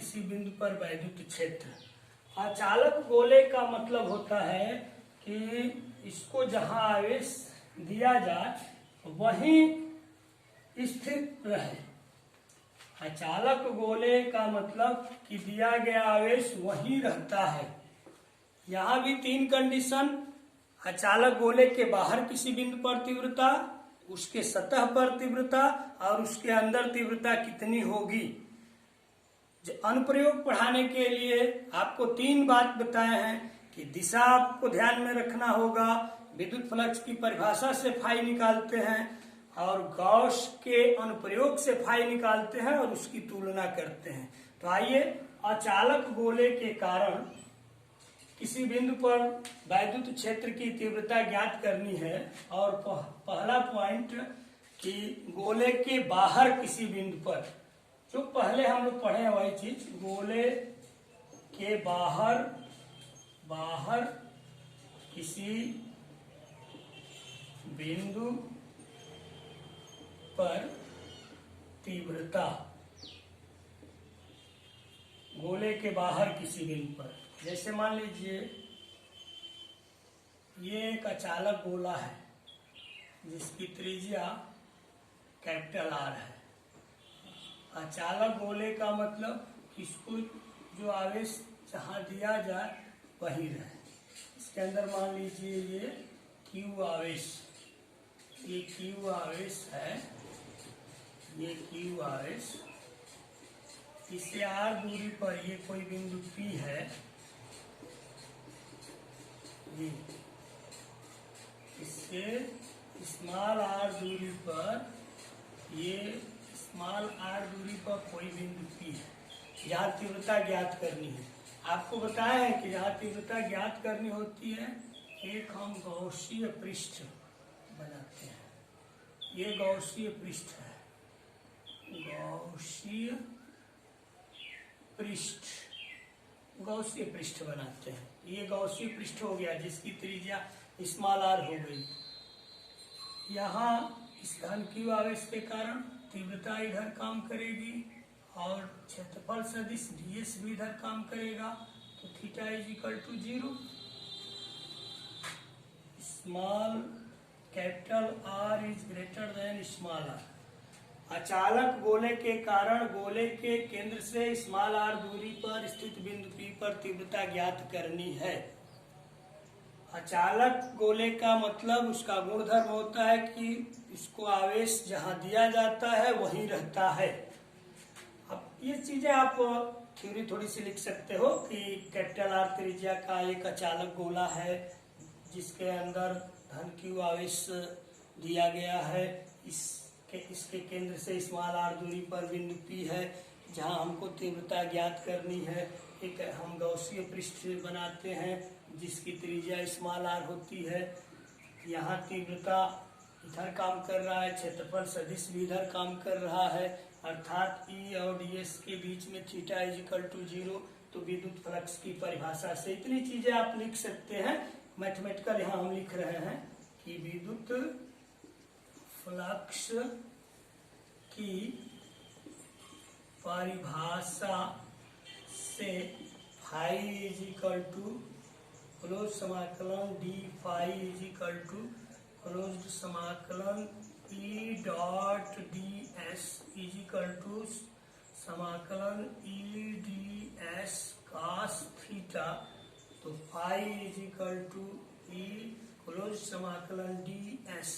किसी बिंदु पर वैद्युत क्षेत्र। अचालक गोले का मतलब होता है कि इसको जहां आवेश दिया जाए वहीं स्थित रहे। अचालक गोले का मतलब कि दिया गया आवेश वहीं रहता है। यहाँ भी तीन कंडीशन, अचालक गोले के बाहर किसी बिंदु पर तीव्रता, उसके सतह पर तीव्रता और उसके अंदर तीव्रता कितनी होगी। अनुप्रयोग पढ़ाने के लिए आपको तीन बात बताए हैं कि दिशा आपको ध्यान में रखना होगा, विद्युत फ्लक्स की परिभाषा से फाई निकालते हैं और गॉस के अनुप्रयोग से फाई निकालते हैं और उसकी तुलना करते हैं। तो आइए, अचालक गोले के कारण किसी बिंदु पर वैद्युत क्षेत्र की तीव्रता ज्ञात करनी है। और पहला पॉइंट कि गोले के बाहर किसी बिंदु पर, जो पहले हम लोग पढ़े हैं वही चीज, गोले के बाहर किसी बिंदु पर तीव्रता, गोले के बाहर किसी बिंदु पर, जैसे मान लीजिए ये एक अचालक गोला है जिसकी त्रिज्या कैपिटल आर है। अचालक गोले का मतलब इसको जो आवेश जहां दिया जाए वही रहे। इसके अंदर मान लीजिए ये क्यू आवेश, ये क्यू आवेश है, ये क्यू आवेश, इससे आर दूरी पर ये कोई बिंदु P है, ये इससे स्मॉल आर दूरी पर, ये स्मॉल आर दूरी पर कोई बिंदु P है। यहाँ तीव्रता ज्ञात करनी है। आपको बताया है कि यहाँ तीव्रता ज्ञात करनी होती है, एक हम गौसीय पृष्ठ बनाते हैं। ये गौसीय पृष्ठ है, गौसीय पृष्ठ बनाते हैं। ये गौसीय पृष्ठ हो गया जिसकी त्रिज्या स्मॉल आर हो गई। यहाँ इस धन क्यू आवेश के कारण तीव्रता इधर काम करेगी और क्षेत्रफल सदिश ds भी इधर काम करेगा। तो theta is equal to 0। Small capital R is greater than small r। अचालक गोले के कारण गोले के केंद्र से स्मॉल r दूरी पर स्थित बिंदु P पर तीव्रता ज्ञात करनी है। अचालक गोले का मतलब उसका गुणधर्म होता है कि इसको आवेश जहां दिया जाता है वहीं रहता है। अब ये चीजें आप थ्योरी थोड़ी सी लिख सकते हो कि कैपिटल आर त्रिज्या का एक अचालक गोला है जिसके अंदर धन क्यू आवेश दिया गया है। इसके केंद्र से स्मॉल आर दूरी पर बिंदु P है जहां हमको तीव्रता ज्ञात करनी है। एक हम गौसीय पृष्ठ बनाते हैं जिसकी त्रिज्या स्मॉल आर होती है। यहाँ तीव्रता इधर काम कर रहा है, क्षेत्रफल सदिश भी इधर काम कर रहा है, अर्थात E और ds के बीच में थीटा इज इक्वल टू 0। तो विद्युत फ्लक्स की परिभाषा से इतनी चीजें आप लिख सकते हैं। मैथमेटिकल यहाँ हम लिख रहे हैं कि विद्युत फ्लक्स की परिभाषा से phi is equal to close समाकलन D phi is equal to closed समाकलन E dot D S is equal to समाकलन E D S cos theta. तो phi is equal to E close समाकलन डी एस,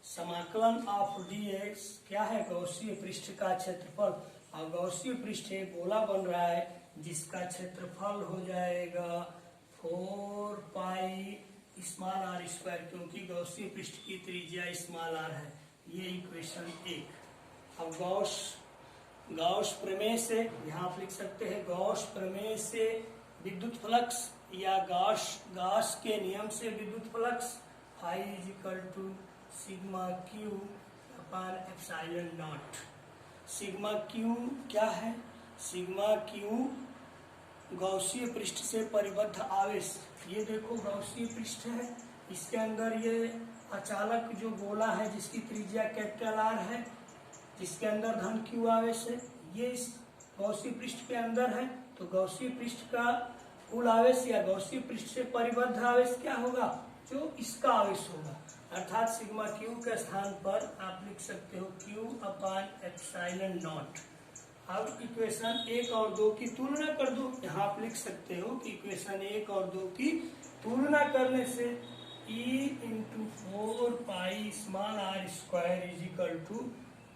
समाकलन of D X क्या है, गौसीय पृष्ठ का क्षेत्रफल। और गौसीय पृष्ठ एक गोला बन रहा है जिसका क्षेत्रफल हो जाएगा 4 पाई स्मॉल आर स्क्वायर, क्योंकि गौसीय पृष्ठ की त्रिज्या स्मॉल आर है। ये इक्वेशन 1। अब गॉस प्रमेय से यहाँ आप लिख सकते हैं, गॉस प्रमेय से विद्युत फ्लक्स या गॉस के नियम से विद्युत flux phi is equal to sigma Q upon epsilon naught. Sigma q क्या है, सिग्मा क्यू गौसीय पृष्ठ से परिबद्ध आवेश। ये देखो गौसीय पृष्ठ है, इसके अंदर ये अचालक जो गोला है जिसकी त्रिज्या कैपिटल आर है, जिसके अंदर धन क्यू आवेश है। ये इस गॉसीय पृष्ठ के अंदर है, तो गॉसीय पृष्ठ का कुल आवेश या गॉसीय पृष्ठ से परिबद्ध आवेश क्या होगा, जो इसका आवेश होगा, अर्थात सिग्मा क्यू के स्थान पर आप लिख सकते हो क्यू अपान एप्सिलॉन नॉट। अब इक्वेशन 1 और 2 की तुलना कर दो, यहाँ आप लिख सकते हो कि इक्वेशन 1 और 2 की तुलना करने से E into 4 pi small r square is equal to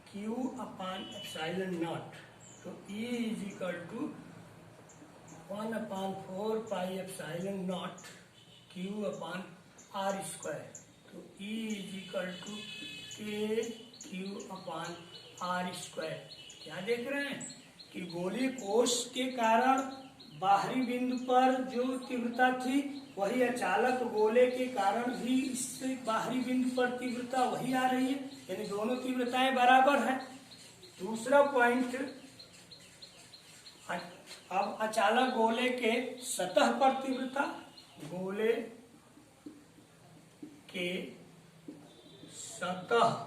q upon epsilon naught, तो E is equal to 1/4 pi epsilon naught q upon r square, तो E is equal to k q upon r square. क्या देख रहे हैं कि गोलीय कोश के कारण बाहरी बिंदु पर जो तीव्रता थी वही अचालक गोले के कारण भी इससे बाहरी बिंदु पर तीव्रता वही आ रही है, यानी दोनों तीव्रताएं बराबर हैं। दूसरा पॉइंट, अब अचालक गोले के सतह पर तीव्रता, गोले के सतह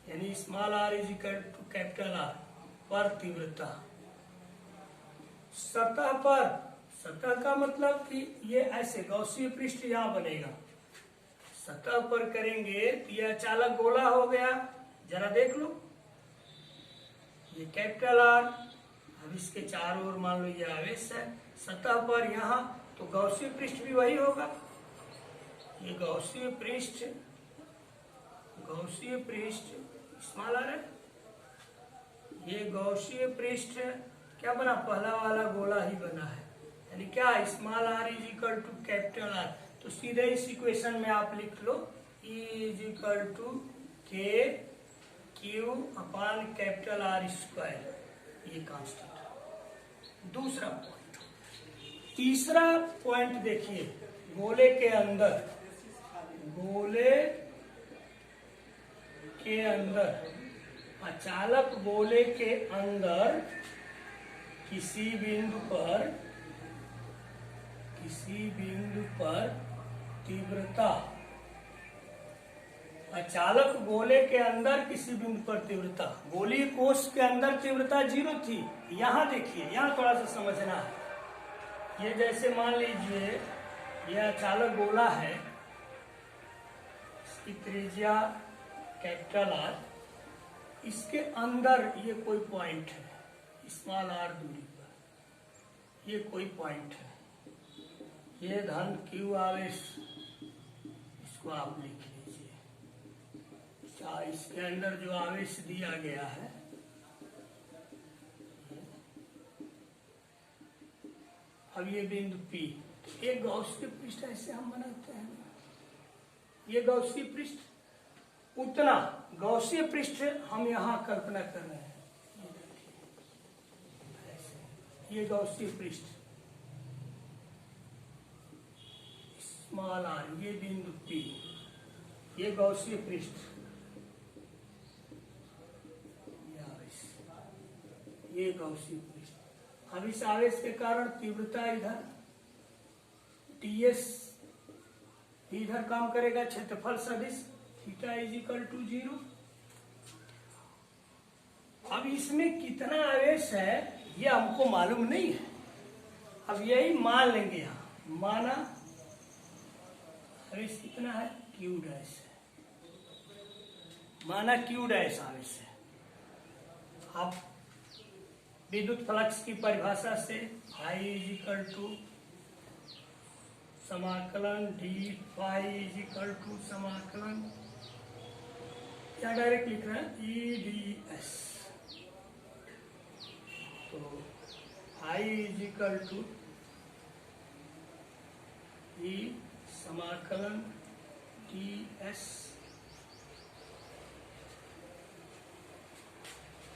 यानी small r is equal to capital R पर तीव्रता, सतह पर, सतह का मतलब कि ये ऐसे गॉसीय पृष्ठ यहाँ बनेगा, सतह पर करेंगे तो यह अचालक गोला हो गया, जरा देख लो ये कैपिटल आर, अब इसके चारों ओर मान लो ये आवेश है, सतह पर यहाँ तो गॉसीय पृष्ठ भी वही होगा, ये गॉसीय पृष्ठ, गॉसीय पृष्ठ स्मॉल आर है, ये गॉसीय पृष्ठ क्या बना, पहला वाला गोला ही बना है, यानी क्या small r is equal to capital R, तो सीधे इस इक्वेशन में आप लिख लो E is equal to k q upon capital R square, ये कांस्टेंट। दूसरा पॉइंट, तीसरा पॉइंट देखिए, गोले के अंदर, गोले के अंदर, अचालक गोले के अंदर किसी बिंदु पर तीव्रता, अचालक गोले के अंदर किसी बिंदु पर तीव्रता, गोलीय कोश के अंदर तीव्रता 0 थी, यहाँ देखिए, यहाँ थोड़ा सा समझना है, ये जैसे मान लीजिए यह अचालक गोला है, इसकी त्रिज्या कैपिटल आर, इसके अंदर ये कोई पॉइंट है स्मॉल आर दूरी पर, ये कोई पॉइंट है, ये धन क्यू आवेश, इसको आप लिख लीजिए, इसके अंदर जो आवेश दिया गया है, अब ये बिंदु P, एक गॉसीय पृष्ठ ऐसे हम बनाते हैं, ये गॉसीय पृष्ठ, उतना गॉसीय पृष्ठ हम यहाँ कल्पना कर रहे हैं, ये गॉसीय पृष्ठ स्मॉल आर, ये बिंदु P, ये गॉसीय पृष्ठ, ये गॉसीय पृष्ठ, अब इस आवेश के कारण तीव्रता इधर ts इधर काम करेगा, क्षेत्रफल सदिश थीटा इज इक्वल टू 0। अब इसमें कितना आवेश है ये हमको मालूम नहीं है, अब यही मान लेंगे, यहाँ माना आवेश कितना है, Q डैश है, माना Q डैश आवेश है। अब विद्युत फ्लक्स की परिभाषा से I इज इक्वल टू समाकलन D phi is equal to समाकलन, क्या डायरेक्ट लिख रहे हैं, ई डी एस, तो I is equal to E समाकलन डी एस,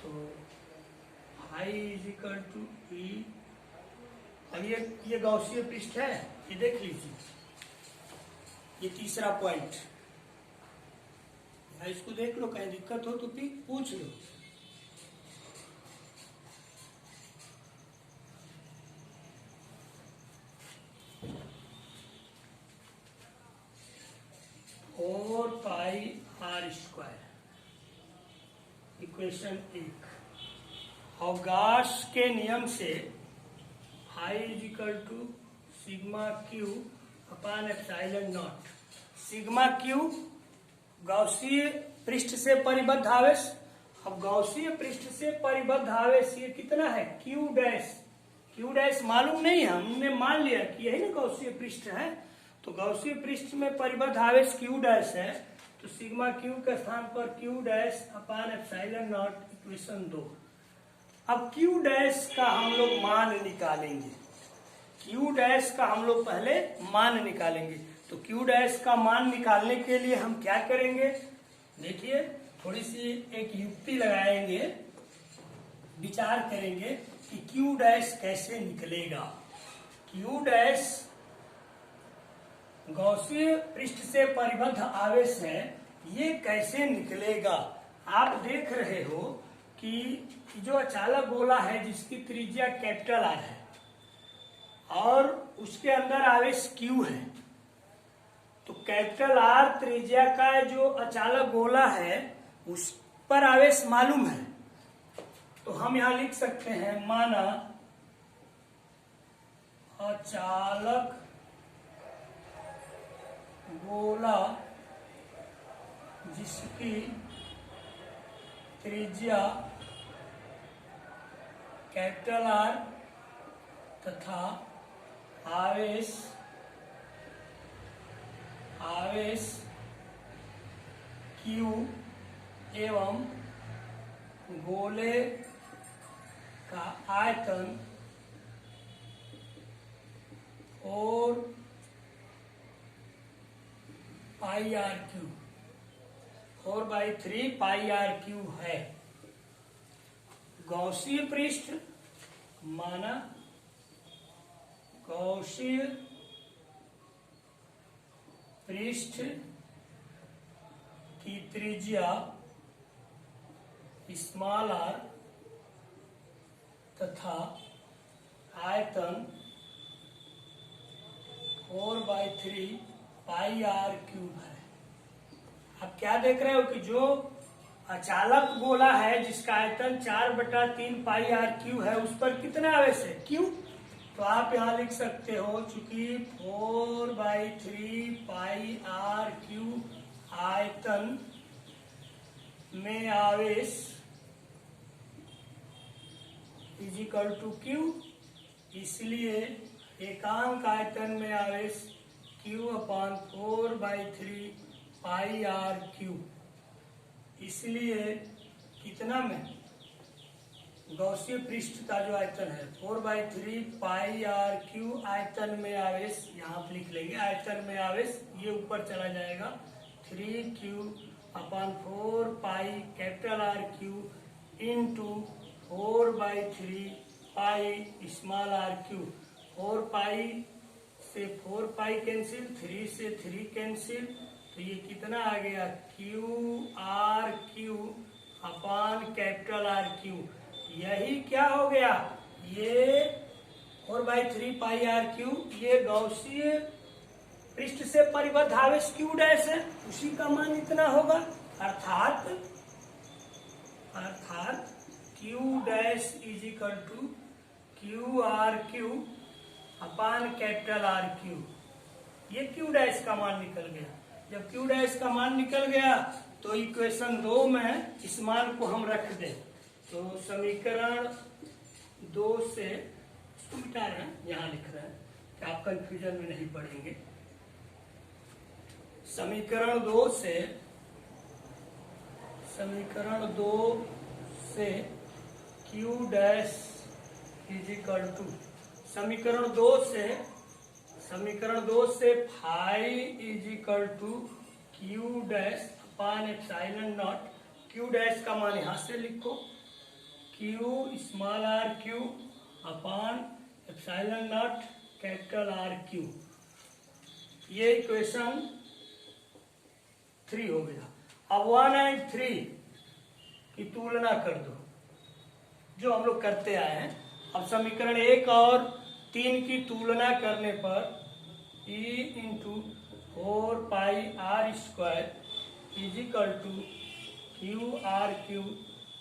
तो I is equal to E, अब ये गॉसीय पृष्ठ है, ये देख लीजिए, ये तीसरा पॉइंट, इसको देख लो, कहीं दिक्कत हो तो फिर पूछ लो। Four pi R square, equation 1, और गॉस के नियम से phi is equal to sigma Q upon epsilon naught. Sigma Q गॉसीय पृष्ठ से परिबद्ध आवेश। अब गॉसीय पृष्ठ से परिबद्ध आवेश ये कितना है, क्यू डैश। क्यू डैश मालूम नहीं है, हमने मान लिया कि यही ना गॉसीय पृष्ठ है। तो गॉसीय पृष्ठ में परिबद्ध आवेश क्यू डैश है, तो सिग्मा क्यू के स्थान पर Q dash upon epsilon not, equation 2। अब क्यू डैश का हम लोग मान निकालेंगे। क्यू डैश का हम लोग पहले मान निकालेंगे। तो क्यू डैश का मान निकालने के लिए हम क्या करेंगे, देखिए थोड़ी सी एक युक्ति लगाएंगे, विचार करेंगे कि क्यू डैश कैसे निकलेगा। क्यू डैश गॉसीय पृष्ठ से परिबद्ध आवेश है, ये कैसे निकलेगा। आप देख रहे हो कि जो अचालक गोला है जिसकी त्रिज्या कैपिटल आर है और उसके अंदर आवेश क्यू है, तो कैपिटल आर त्रिज्या का जो अचालक गोला है उस पर आवेश मालूम है। तो हम यहां लिख सकते हैं, माना अचालक गोला जिसकी त्रिज्या कैपिटल आर तथा आवेश क्यू एवं गोले का आयतन 4πr3 4/3πr3 है। गॉसीय पृष्ठ, माना गॉसीय पृष्ठ की त्रिज्या स्मॉल आर तथा आयतन 4/3πr3 है। अब क्या देख रहे हो कि जो अचालक गोला है जिसका आयतन 4/3πr3 है उस पर कितना आवेश है, क्यू। तो आप यहां लिख सकते हो, चूंकि 4/3πr3 आयतन में आवेश इज इक्वल टू क्यू, इसलिए एकांक आयतन में आवेश क्यू अपान 4/3πr3। इसलिए कितना में गॉसीय पृष्ठ का जो आयतन है 4/3πr3 आयतन में आवेश, यहाँ पे लिख लेंगे आयतन में आवेश, ये ऊपर चला जाएगा 3q अपान 4π capital R3 into 4/3π small r3। 4π से 4π कैंसिल, 3 से 3 कैंसिल, तो ये कितना आ गया, QR3 अपान कैपिटल R3। यही क्या हो गया, ये 4/3πr3 ये गॉसीय पृष्ठ से परिबद्ध आवेश क्यू डैश है, उसी का मान इतना होगा। अर्थात q dash is equal to QR3 upon capital R3। ये क्यू डैश का मान निकल गया। जब क्यू डैश का मान निकल गया तो इक्वेशन 2 में इस मान को हम रख दें। तो समीकरण 2 से, इसको मिटा रहे हैं, यहाँ लिख रहे हैं कि आप कंफ्यूजन में नहीं पड़ेंगे। समीकरण 2 से q dash is equal to, समीकरण 2 से phi is equal to q dash upon epsilon naught. Q dash का मान यहां से लिखो, q small r3 upon epsilon naught capital R3। ये इक्वेशन 3 हो गया। अब 1 और 3 की तुलना कर दो, जो हम लोग करते आए हैं। अब समीकरण 1 और 3 की तुलना करने पर E into 4πr² is equal to QR3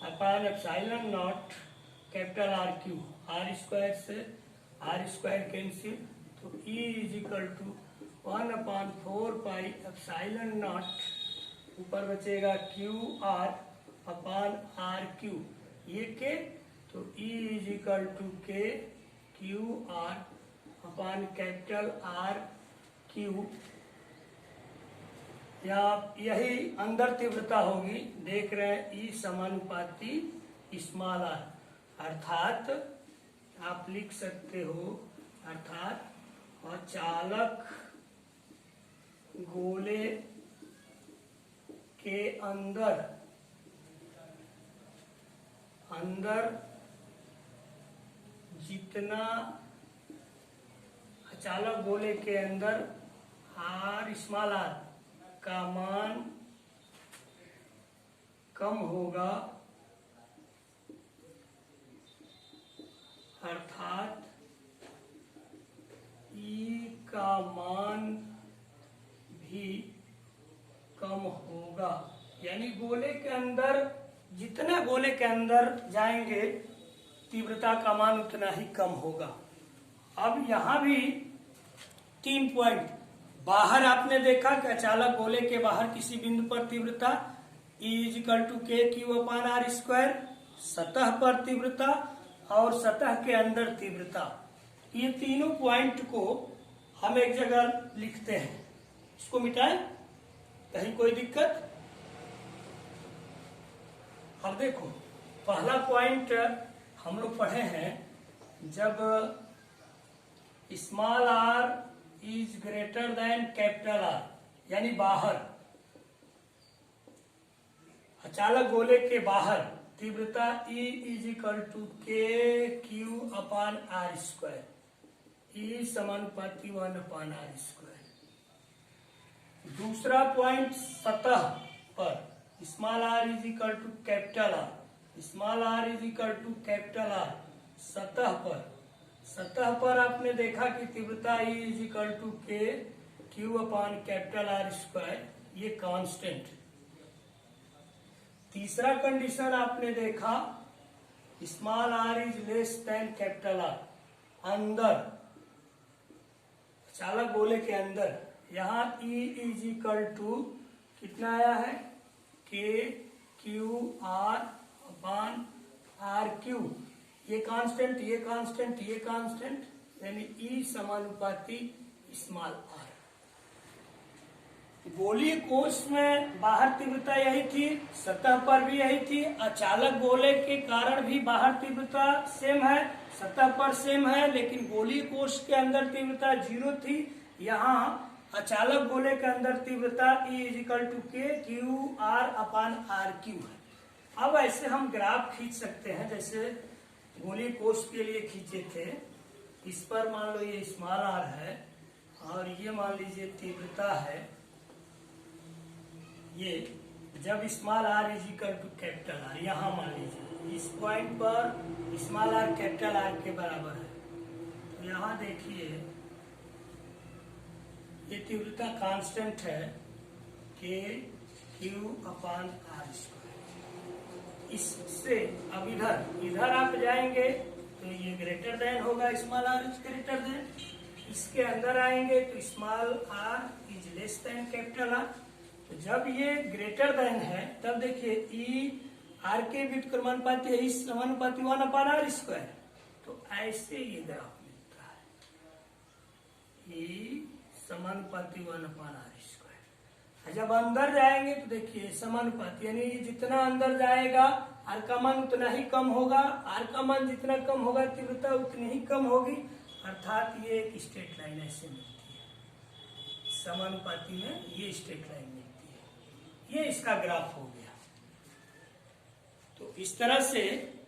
upon epsilon naught capital R q, r square से आर स्क्वायर कैंसिल, तो E is equal to 1/4 pi epsilon naught, ऊपर बचेगा q r upon r q, ये के, तो E is equal to k q r upon capital R q, यही अंदर तीव्रता होगी, देख रहे हैं E समानुपाती स्मॉल आर, अर्थात आप लिख सकते हो, अर्थात अचालक गोले के अंदर जितना अचालक गोले के अंदर आर स्मॉल आर का मान कम होगा, अर्थात E का मान भी कम होगा, यानी गोले के अंदर जितना गोले के अंदर जाएंगे तीव्रता का मान उतना ही कम होगा। अब यहाँ भी 3 पॉइंट, बाहर आपने देखा कि अचालक गोले के बाहर किसी बिंदु पर तीव्रता E is equal to k q upon r square, सतह पर तीव्रता और सतह के अंदर तीव्रता, ये तीनों पॉइंट को हम एक जगह लिखते हैं। इसको मिटाएं, कहीं कोई दिक्कत? अब देखो, पहला पॉइंट हम लोग पढ़े हैं, जब small r is greater than capital R, यानी बाहर, अचालक गोले के बाहर तीव्रता E is equal to k q upon r square, E समानुपाती 1/r स्क्वायर। दूसरा पॉइंट, सतह पर small r is equal to capital R, small r is equal to capital R, सतह पर आपने देखा कि तीव्रता E is equal to k q upon capital R square, ये कांस्टेंट। तीसरा कंडीशन आपने देखा, small r is less than capital R, अंदर, चालक गोले के अंदर, यहाँ E इज इक्वल टू कितना आया है, k q r upon r q, ये कांस्टेंट, ये कांस्टेंट, ये कांस्टेंट, यानी E समानुपाती स्मॉल आर। गोलीय कोश में बाहर तीव्रता यही थी, सतह पर भी यही थी, अचालक गोले के कारण भी बाहर तीव्रता सेम है, सतह पर सेम है, लेकिन गोलीय कोश के अंदर तीव्रता 0 थी। यहाँ अचालक गोले के अंदर तीव्रता E is equal to k q r upon r q है। अब ऐसे हम ग्राफ खींच सकते हैं, जैसे गोलीय कोश के लिए खींचे थे। इस पर मान लो ये स्मॉल आर है और ये मान लीजिए तीव्रता है, ये जब small r is equal to capital R, यहाँ मान लीजिए इस पॉइंट पर स्मॉल आर कैपिटल आर के बराबर है, तो यहाँ देखिए ये तीव्रता कांस्टेंट है, k q upon r square. इससे अब इधर आप जाएंगे तो ये ग्रेटर देन होगा, small r is greater than, इसके अंदर आएंगे तो small r is less than capital R. तो जब ये ग्रेटर देन है तब देखिए E आर के व्युत्क्रमानुपाती है, इस समानुपाती 1/r स्क्वायर, तो ऐसे ये ग्राफ मिलता है, E समानुपाती 1/r स्क्वायर। जब अंदर जाएंगे तो देखिए समानुपाती, यानी जितना अंदर जाएगा आर का मान उतना ही कम होगा, आर का मान जितना कम होगा तीव्रता उतनी ही कम होगी, अर्थात ये एक स्ट्रेट लाइन ऐसे मिलती है, समानुपाती में ये स्ट्रेट लाइन मिलती है। ये इसका ग्राफ हो गया। तो इस तरह से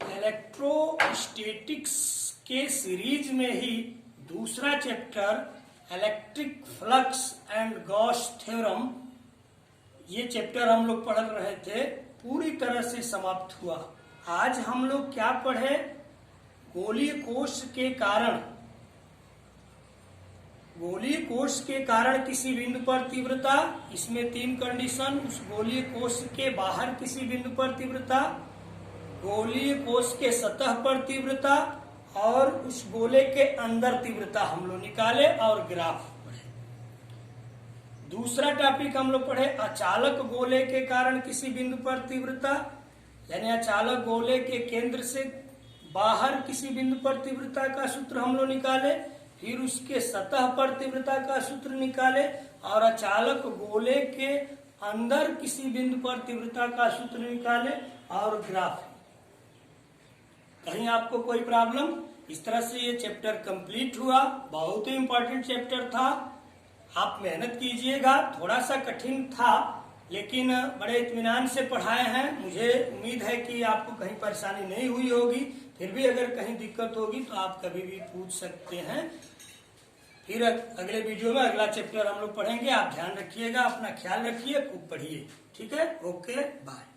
इलेक्ट्रोस्टैटिक्स के सीरीज में ही दूसरा chapter electric flux and Gauss theorem, ये चैप्टर हम लोग पढ़ रहे थे, पूरी तरह से समाप्त हुआ। आज हम लोग क्या पढ़े, गोलीय कोश के कारण, गोलीय कोश के कारण किसी बिंदु पर तीव्रता, इसमें 3 कंडीशन, उस गोलीय कोश के बाहर किसी बिंदु पर तीव्रता, गोलीय कोश के सतह पर तीव्रता और उस गोले के अंदर तीव्रता हम लोग निकाले और ग्राफ पढ़े। दूसरा टॉपिक हम लोग पढ़े अचालक गोले के कारण किसी बिंदु पर तीव्रता, यानी अचालक गोले के केंद्र से बाहर किसी बिंदु पर तीव्रता का सूत्र हम लोग निकाले, फिर उसके सतह पर तीव्रता का सूत्र निकाले और अचालक गोले के अंदर किसी बिंदु पर तीव्रता का सूत्र निकाले और ग्राफ। कहीं आपको कोई प्रॉब्लम? इस तरह से ये चैप्टर कंप्लीट हुआ। बहुत ही इंपॉर्टेंट चैप्टर था, आप मेहनत कीजिएगा। थोड़ा सा कठिन था लेकिन बड़े इत्मीनान से पढ़ाए हैं। मुझे उम्मीद है कि आपको कहीं परेशानी नहीं हुई होगी। फिर भी अगर कहीं दिक्कत होगी तो आप कभी भी पूछ सकते हैं। फिर अगले वीडियो में अगला चैप्टर हम लोग पढ़ेंगे। आप ध्यान रखिएगा, अपना ख्याल रखिए, खूब पढ़िए। ठीक है, ओके, बाय।